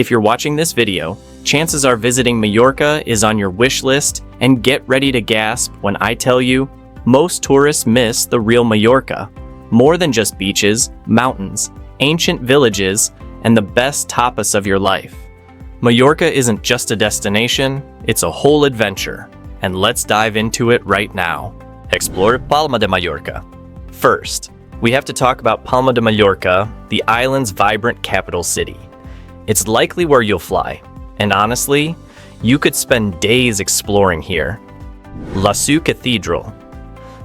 If you're watching this video, chances are visiting Mallorca is on your wish list, and get ready to gasp when I tell you, most tourists miss the real Mallorca. More than just beaches, mountains, ancient villages, and the best tapas of your life. Mallorca isn't just a destination, it's a whole adventure. And let's dive into it right now. Explore Palma de Mallorca. First, we have to talk about Palma de Mallorca, the island's vibrant capital city. It's likely where you'll fly, and honestly, you could spend days exploring here. La Seu Cathedral.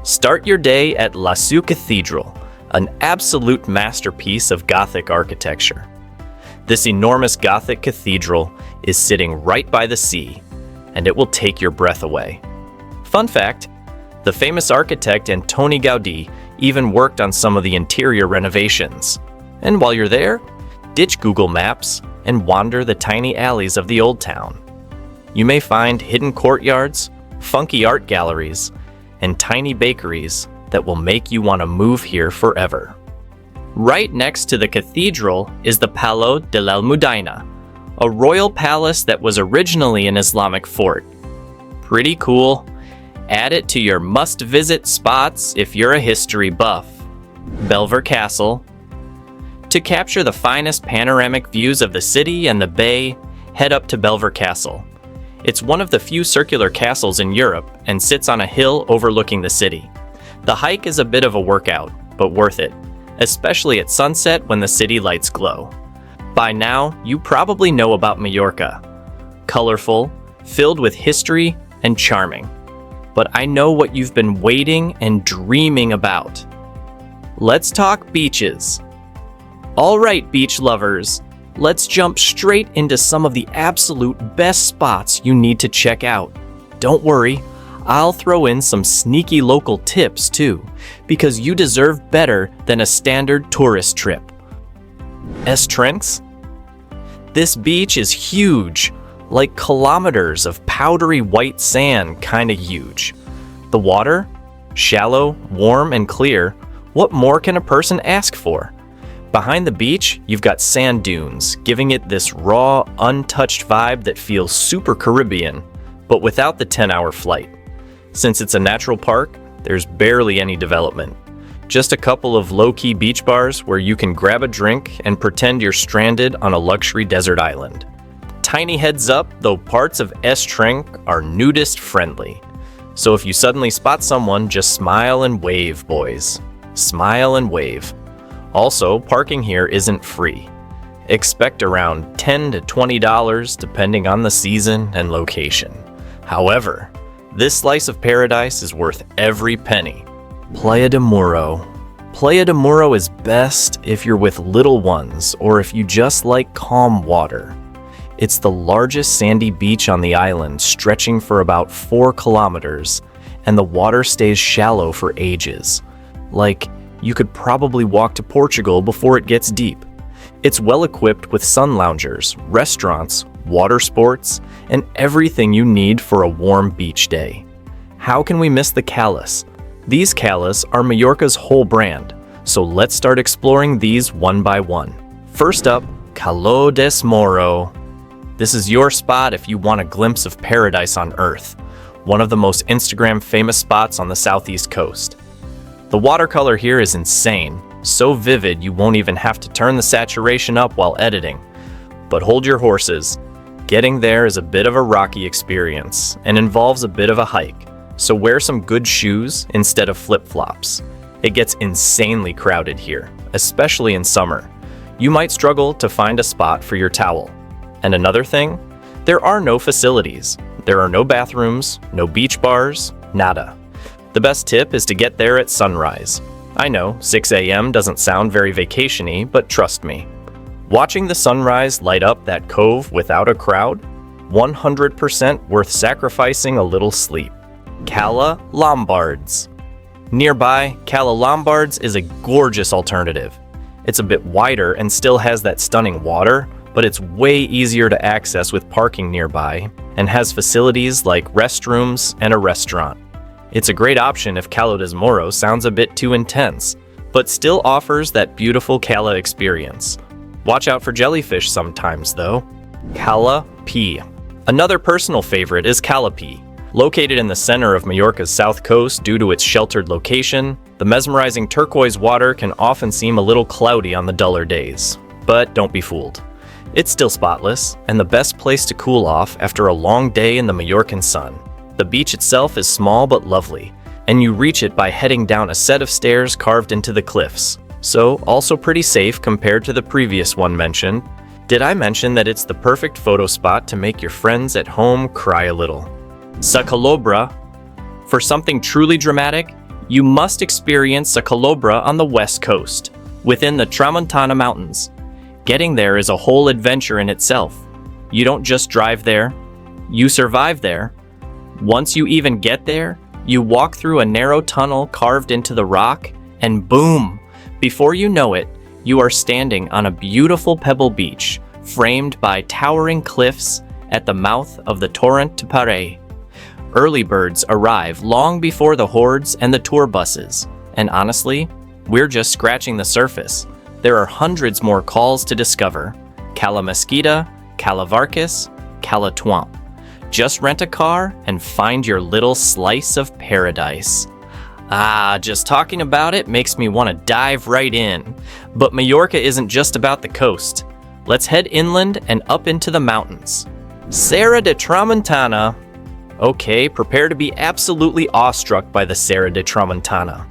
Start your day at La Seu Cathedral, an absolute masterpiece of Gothic architecture. This enormous Gothic cathedral is sitting right by the sea, and it will take your breath away. Fun fact, the famous architect Antoni Gaudí even worked on some of the interior renovations. And while you're there, ditch Google Maps and wander the tiny alleys of the old town. You may find hidden courtyards, funky art galleries, and tiny bakeries that will make you want to move here forever. Right next to the cathedral is the Palau de l'Almudena, a royal palace that was originally an Islamic fort. Pretty cool. Add it to your must-visit spots if you're a history buff. Bellever Castle. To capture the finest panoramic views of the city and the bay, head up to Bellever Castle. It's one of the few circular castles in Europe and sits on a hill overlooking the city. The hike is a bit of a workout, but worth it, especially at sunset when the city lights glow. By now, you probably know about Mallorca. Colorful, filled with history, and charming. But I know what you've been waiting and dreaming about. Let's talk beaches. All right, beach lovers, let's jump straight into some of the absolute best spots you need to check out. Don't worry, I'll throw in some sneaky local tips too, because you deserve better than a standard tourist trip. Estrrens? This beach is huge, like kilometers of powdery white sand, kinda huge. The water? Shallow, warm, and clear. What more can a person ask for? Behind the beach, you've got sand dunes, giving it this raw, untouched vibe that feels super Caribbean, but without the 10-hour flight. Since it's a natural park, there's barely any development. Just a couple of low-key beach bars where you can grab a drink and pretend you're stranded on a luxury desert island. Tiny heads up, though parts of Estrrens are nudist-friendly. So if you suddenly spot someone, just smile and wave, boys. Smile and wave. Also, parking here isn't free. Expect around $10 to $20 depending on the season and location. However, this slice of paradise is worth every penny. Playa de Moro. Playa de Moro is best if you're with little ones or if you just like calm water. It's the largest sandy beach on the island, stretching for about 4 kilometers, and the water stays shallow for ages. Like, you could probably walk to Portugal before it gets deep. It's well equipped with sun loungers, restaurants, water sports, and everything you need for a warm beach day. How can we miss the calas? These calas are Mallorca's whole brand, so let's start exploring these one by one. First up, Caldes Mororro. This is your spot if you want a glimpse of paradise on Earth, one of the most Instagram famous spots on the southeast coast. The watercolor here is insane, so vivid you won't even have to turn the saturation up while editing. But hold your horses. Getting there is a bit of a rocky experience and involves a bit of a hike, so wear some good shoes instead of flip-flops. It gets insanely crowded here, especially in summer. You might struggle to find a spot for your towel. And another thing, there are no facilities. There are no bathrooms, no beach bars, nada. The best tip is to get there at sunrise. I know, 6 a.m. doesn't sound very vacation-y, but trust me. Watching the sunrise light up that cove without a crowd, 100% worth sacrificing a little sleep. Cala Lombards. Nearby, Cala Lombards is a gorgeous alternative. It's a bit wider and still has that stunning water, but it's way easier to access with parking nearby and has facilities like restrooms and a restaurant. It's a great option if Caldes Mororro sounds a bit too intense, but still offers that beautiful Cala experience. Watch out for jellyfish sometimes, though. Calipe. Another personal favorite is Calipe. Located in the center of Mallorca's south coast due to its sheltered location, the mesmerizing turquoise water can often seem a little cloudy on the duller days. But don't be fooled. It's still spotless, and the best place to cool off after a long day in the Mallorcan sun. The beach itself is small but lovely, and you reach it by heading down a set of stairs carved into the cliffs, so also pretty safe compared to the previous one mentioned. Did I mention that it's the perfect photo spot to make your friends at home cry a little? Sa Calobra. For something truly dramatic, you must experience Sa Calobra on the west coast, within the Tramuntana Mountains. Getting there is a whole adventure in itself. You don't just drive there, you survive there. Once you even get there, you walk through a narrow tunnel carved into the rock, and boom! Before you know it, you are standing on a beautiful pebble beach, framed by towering cliffs at the mouth of the Torrent to Pare. Early birds arrive long before the hordes and the tour buses, and honestly, we're just scratching the surface. There are hundreds more calls to discover. Cala Mesquita, Cala Vargas, Cala Tuam. Just rent a car and find your little slice of paradise. Just talking about it makes me want to dive right in. But Mallorca isn't just about the coast. Let's head inland and up into the mountains. Serra de Tramuntana. Okay, prepare to be absolutely awestruck by the Serra de Tramuntana.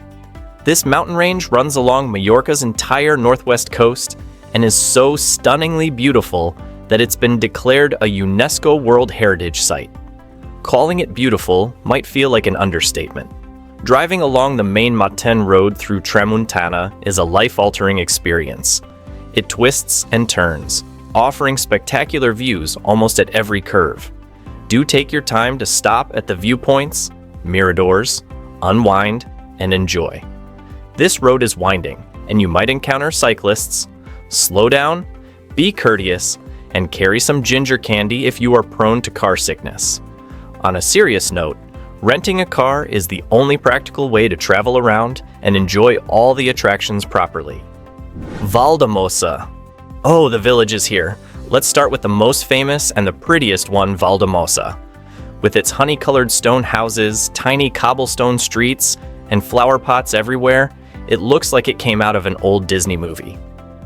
This mountain range runs along Mallorca's entire northwest coast and is so stunningly beautiful that it's been declared a UNESCO World Heritage Site. Calling it beautiful might feel like an understatement. Driving along the main Maten road through Tramuntana is a life-altering experience. It twists and turns, offering spectacular views almost at every curve. Do take your time to stop at the viewpoints, miradors, unwind, and enjoy. This road is winding, and you might encounter cyclists. Slow down, be courteous, and carry some ginger candy if you are prone to car sickness. On a serious note, renting a car is the only practical way to travel around and enjoy all the attractions properly. Valdosa. Oh, the village is here. Let's start with the most famous and the prettiest one, Valdosa. With its honey-colored stone houses, tiny cobblestone streets, and flower pots everywhere, it looks like it came out of an old Disney movie.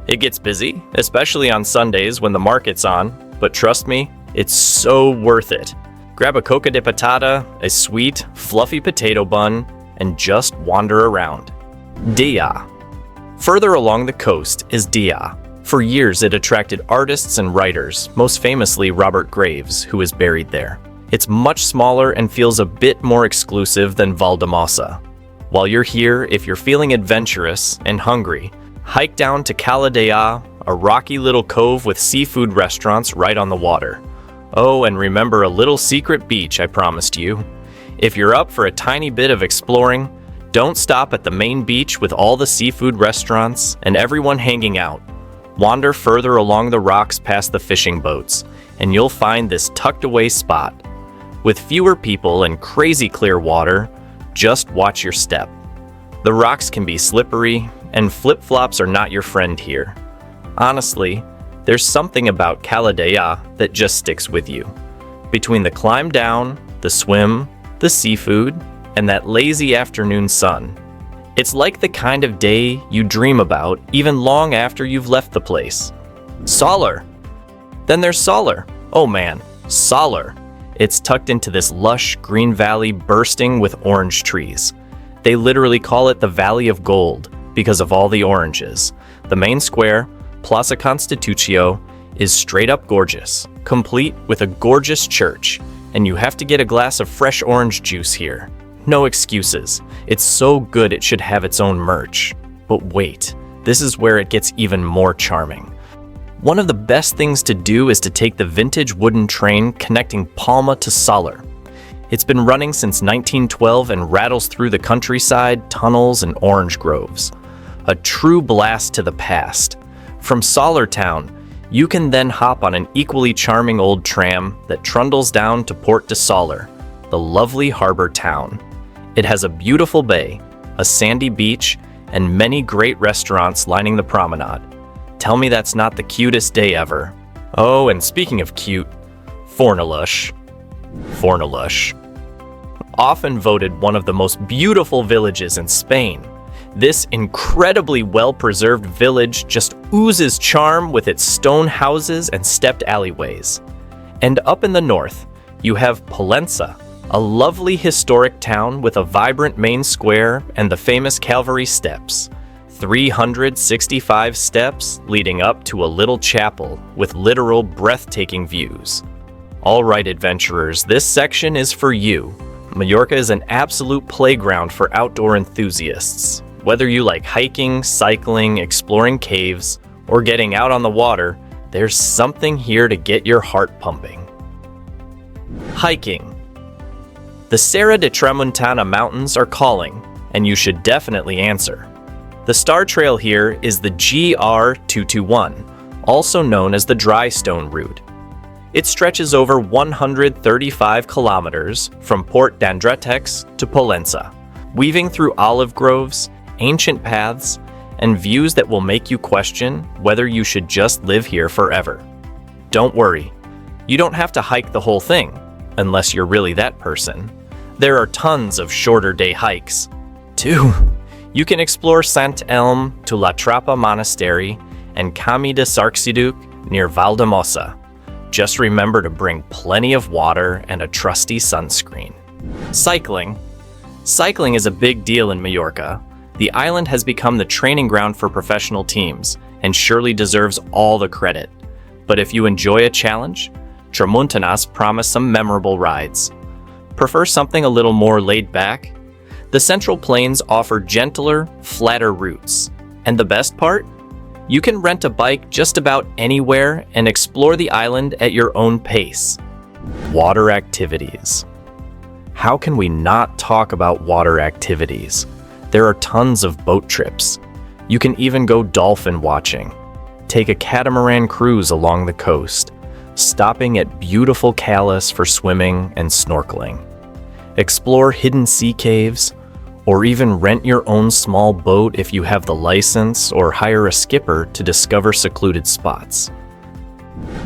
It gets busy, especially on Sundays when the market's on, but trust me, it's so worth it. Grab a coca de patata, a sweet, fluffy potato bun, and just wander around. Deià. Further along the coast is Deià. For years, it attracted artists and writers, most famously Robert Graves, who is buried there. It's much smaller and feels a bit more exclusive than Valdosa. While you're here, if you're feeling adventurous and hungry, hike down to Cala Deià, a rocky little cove with seafood restaurants right on the water. Oh, and remember a little secret beach I promised you. If you're up for a tiny bit of exploring, don't stop at the main beach with all the seafood restaurants and everyone hanging out. Wander further along the rocks past the fishing boats, and you'll find this tucked-away spot. With fewer people and crazy clear water, just watch your step. The rocks can be slippery, and flip-flops are not your friend here. Honestly, there's something about Cala Deià that just sticks with you. Between the climb down, the swim, the seafood, and that lazy afternoon sun, it's like the kind of day you dream about even long after you've left the place. Solar. Then there's Solar. Oh man, Solar. It's tucked into this lush green valley bursting with orange trees. They literally call it the Valley of Gold because of all the oranges. The main square, Plaza Constitucio, is straight up gorgeous, complete with a gorgeous church, and you have to get a glass of fresh orange juice here. No excuses. It's so good it should have its own merch. But wait, this is where it gets even more charming. One of the best things to do is to take the vintage wooden train connecting Palma to Solar. It's been running since 1912 and rattles through the countryside, tunnels, and orange groves. A true blast to the past. From Solar Town, you can then hop on an equally charming old tram that trundles down to Port de Solar, the lovely harbor town. It has a beautiful bay, a sandy beach, and many great restaurants lining the promenade. Tell me that's not the cutest day ever. Oh, and speaking of cute, Fornalush. Fornalush. Often voted one of the most beautiful villages in Spain. This incredibly well-preserved village just oozes charm with its stone houses and stepped alleyways. And up in the north, you have Pollença, a lovely historic town with a vibrant main square and the famous Calvary Steps. 365 steps leading up to a little chapel with literal breathtaking views. All right, adventurers, this section is for you. Mallorca is an absolute playground for outdoor enthusiasts. Whether you like hiking, cycling, exploring caves, or getting out on the water, there's something here to get your heart pumping. Hiking. The Serra de Tramuntana mountains are calling, and you should definitely answer. The star trail here is the GR221, also known as the Dry Stone Route. It stretches over 135 kilometers from Port d'Andratx to Pollença, weaving through olive groves, ancient paths, and views that will make you question whether you should just live here forever. Don't worry, you don't have to hike the whole thing, unless you're really that person. There are tons of shorter day hikes. Too. You can explore Sant Elm to La Trapa Monastery and Camí de Sarxiduc near Valdosa. Just remember to bring plenty of water and a trusty sunscreen. Cycling. Cycling is a big deal in Mallorca. The island has become the training ground for professional teams and surely deserves all the credit. But if you enjoy a challenge, Tramuntanas promise some memorable rides. Prefer something a little more laid back? The Central Plains offer gentler, flatter routes. And the best part? You can rent a bike just about anywhere and explore the island at your own pace. Water activities. How can we not talk about water activities? There are tons of boat trips. You can even go dolphin watching. Take a catamaran cruise along the coast, stopping at beautiful Calais for swimming and snorkeling. Explore hidden sea caves, or even rent your own small boat if you have the license, or hire a skipper to discover secluded spots.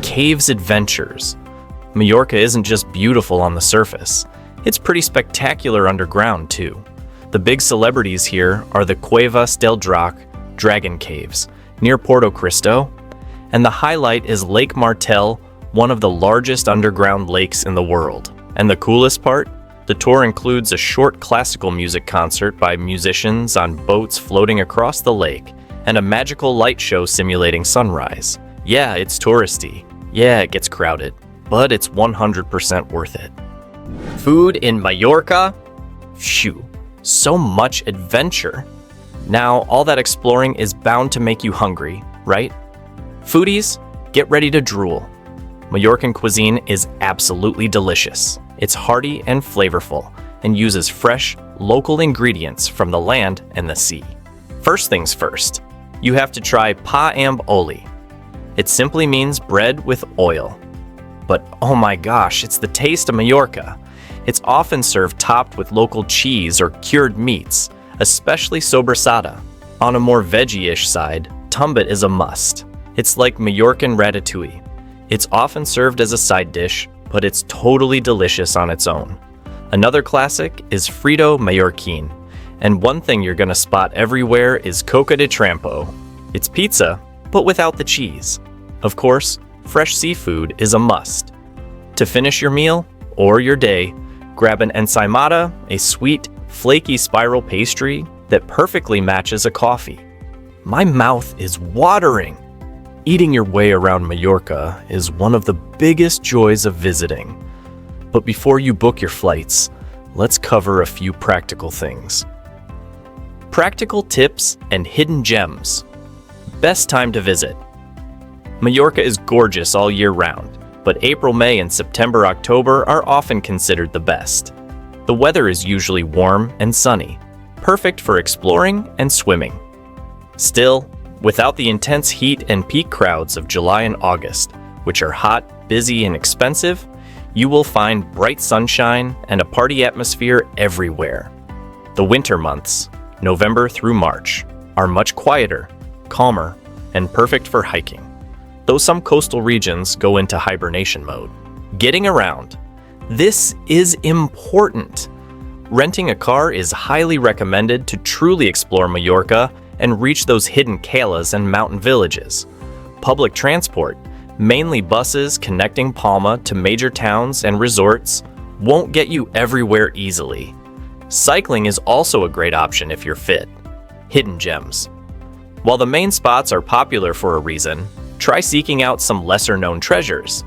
Caves adventures. Mallorca isn't just beautiful on the surface, it's pretty spectacular underground too. The big celebrities here are the Cuevas del Drac Dragon Caves near Porto Cristo, and the highlight is Lake Martel, one of the largest underground lakes in the world. And the coolest part? The tour includes a short classical music concert by musicians on boats floating across the lake and a magical light show simulating sunrise. Yeah, it's touristy. Yeah, it gets crowded, but it's 100% worth it. Food in Mallorca? Phew, so much adventure. Now, all that exploring is bound to make you hungry, right? Foodies, get ready to drool. Mallorcan cuisine is absolutely delicious. It's hearty and flavorful, and uses fresh, local ingredients from the land and the sea. First things first, you have to try pa amb oli. It simply means bread with oil. But oh my gosh, it's the taste of Mallorca. It's often served topped with local cheese or cured meats, especially sobrasada. On a more veggie-ish side, tumbit is a must. It's like Mallorcan ratatouille. It's often served as a side dish, but it's totally delicious on its own. Another classic is frito mallorquin, and one thing you're gonna spot everywhere is coca de trampo. It's pizza, but without the cheese. Of course, fresh seafood is a must. To finish your meal, or your day, grab an ensaimada, a sweet, flaky spiral pastry that perfectly matches a coffee. My mouth is watering! Eating your way around Mallorca is one of the biggest joys of visiting. But before you book your flights, let's cover a few practical things. Practical tips and hidden gems. Best time to visit. Mallorca is gorgeous all year round, but April, May, and September, October are often considered the best. The weather is usually warm and sunny, perfect for exploring and swimming. Still, without the intense heat and peak crowds of July and August, which are hot, busy, and expensive, you will find bright sunshine and a party atmosphere everywhere. The winter months, November through March, are much quieter, calmer, and perfect for hiking. though some coastal regions go into hibernation mode. Getting around. This is important. Renting a car is highly recommended to truly explore Mallorca and reach those hidden calas and mountain villages. Public transport, mainly buses connecting Palma to major towns and resorts, won't get you everywhere easily. Cycling is also a great option if you're fit. Hidden gems. While the main spots are popular for a reason, try seeking out some lesser-known treasures.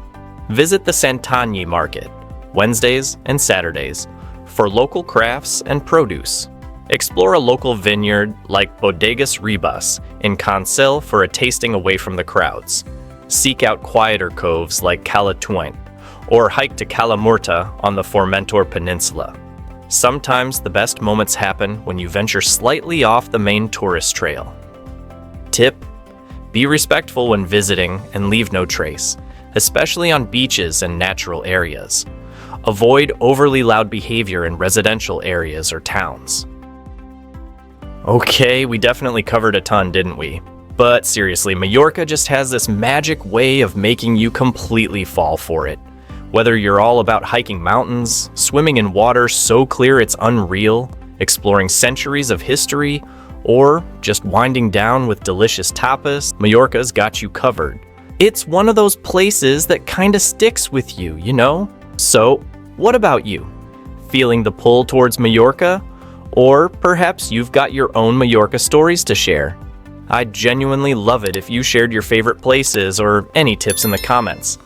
Visit the Sant'Agni market, Wednesdays and Saturdays, for local crafts and produce. Explore a local vineyard like Bodegas Ribas in Cancel for a tasting away from the crowds. Seek out quieter coves like Cala Deià, or hike to Cala Morta on the Formentor Peninsula. Sometimes the best moments happen when you venture slightly off the main tourist trail. Tip: be respectful when visiting and leave no trace, especially on beaches and natural areas. Avoid overly loud behavior in residential areas or towns. Okay, we definitely covered a ton, didn't we? But seriously, Mallorca just has this magic way of making you completely fall for it. Whether you're all about hiking mountains, swimming in water so clear it's unreal, exploring centuries of history, or just winding down with delicious tapas, Mallorca's got you covered. It's one of those places that kinda sticks with you, you know? So, what about you? Feeling the pull towards Mallorca? Or perhaps you've got your own Mallorca stories to share. I'd genuinely love it if you shared your favorite places or any tips in the comments.